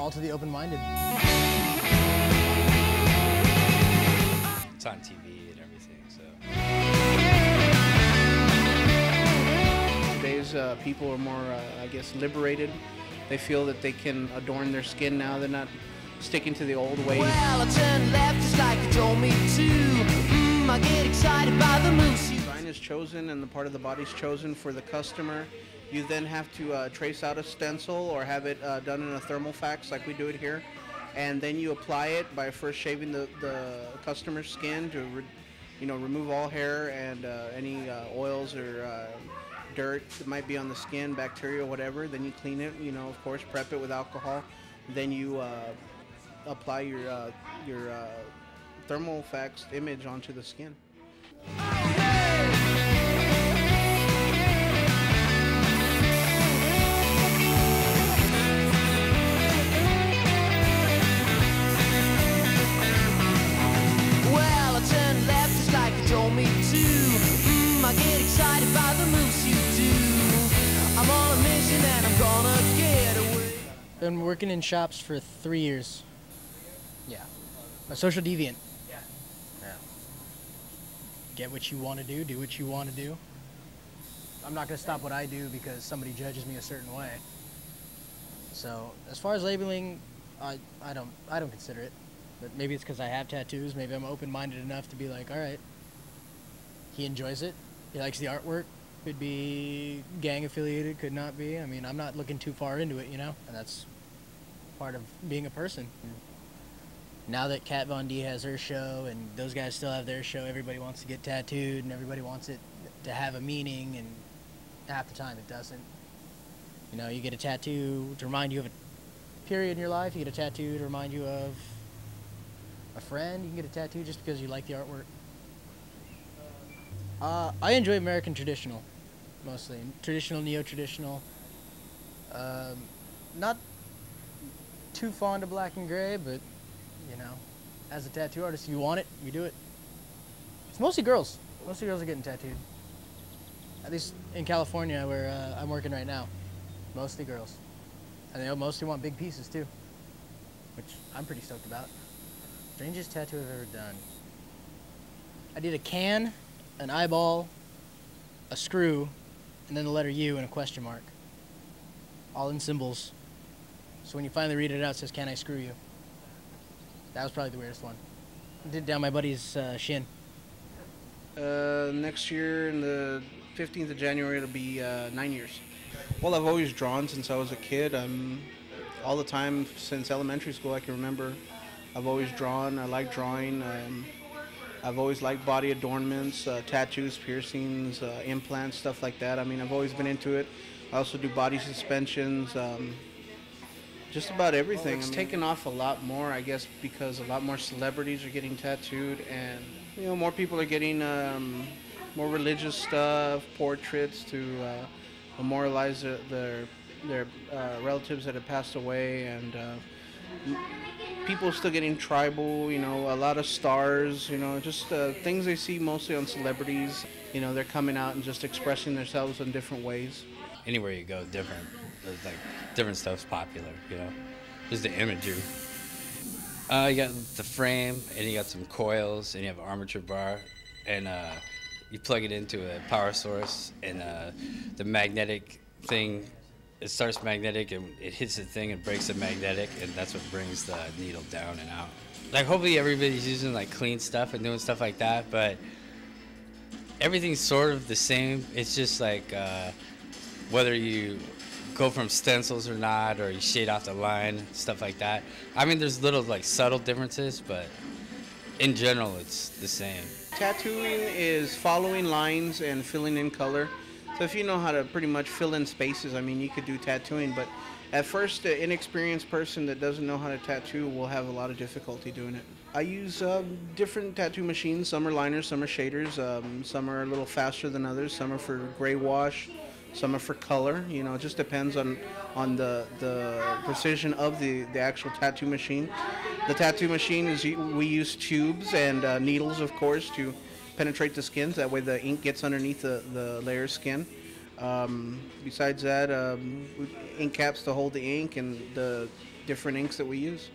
all to the open-minded. It's on TV and everything, so. Today's people are more, I guess, liberated. They feel that they can adorn their skin now. They're not sticking to the old ways. Well, I turned left just like you told me to. I get excited by the moose. The design is chosen and the part of the body is chosen for the customer. You then have to trace out a stencil or have it done in a thermal fax like we do it here. And then you apply it by first shaving the customer's skin to remove all hair and any oils or dirt that might be on the skin, bacteria, whatever. Then you clean it, of course, prep it with alcohol. Then you apply your thermal faxed image onto the skin. Well, I turned left just like you told me to. I get excited by the moves you do. I'm on a mission and I'm gonna get away. Been working in shops for 3 years. Yeah. A social deviant. Yeah. Get what you want to do what you want to do. I'm not going to stop what I do because somebody judges me a certain way. So, as far as labeling, I don't consider it. But maybe it's because I have tattoos. Maybe I'm open-minded enough to be like, all right, he enjoys it. He likes the artwork. Could be gang affiliated, could not be. I mean, I'm not looking too far into it, and that's part of being a person. Now that Kat Von D has her show and those guys still have their show, everybody wants to get tattooed and everybody wants it to have a meaning, and half the time it doesn't. You get a tattoo to remind you of a period in your life. You get a tattoo to remind you of a friend. You can get a tattoo just because you like the artwork. I enjoy American traditional, mostly. Traditional, neo-traditional. Not too fond of black and gray, but, as a tattoo artist, if you want it, you do it. It's mostly girls. Mostly girls are getting tattooed. At least in California, where I'm working right now. Mostly girls. And they mostly want big pieces, too, which I'm pretty stoked about. Strangest tattoo I've ever done. I did a can, an eyeball, a screw, and then the letter U and a question mark. All in symbols. So when you finally read it out, it says, "Can I screw you?" That was probably the weirdest one. I did it down my buddy's shin. Next year, in the 15th of January, it'll be 9 years. Well, I've always drawn since I was a kid. All the time since elementary school, I can remember. I've always drawn. I like drawing. I've always liked body adornments, tattoos, piercings, implants, stuff like that. I mean, I've always been into it. I also do body suspensions, just about everything. It's taken off a lot more, I guess, because a lot more celebrities are getting tattooed, and more people are getting more religious stuff, portraits to memorialize their relatives that have passed away, and people are still getting tribal, a lot of stars, just things they see mostly on celebrities. They're coming out and just expressing themselves in different ways. Anywhere you go, different. There's like different stuff's popular, Just the imagery. You got the frame, and you got some coils, and you have an armature bar, and you plug it into a power source, and the magnetic thing, it starts magnetic, and it hits the thing and breaks the magnetic, and that's what brings the needle down and out. Like, hopefully everybody's using like clean stuff and doing stuff like that, but everything's sort of the same. It's just like whether you go from stencils or not, or you shade off the line, stuff like that. I mean, there's little like subtle differences, but in general, it's the same. Tattooing is following lines and filling in color. So if you know how to pretty much fill in spaces, I mean, you could do tattooing, but at first, the inexperienced person that doesn't know how to tattoo will have a lot of difficulty doing it. I use different tattoo machines. Some are liners, some are shaders, some are a little faster than others, some are for gray wash, some are for color. It just depends on the precision of the actual tattoo machine. The tattoo machine we use tubes and needles, of course, to penetrate the skins. That way the ink gets underneath the layer of skin. Besides that, ink caps to hold the ink and the different inks that we use.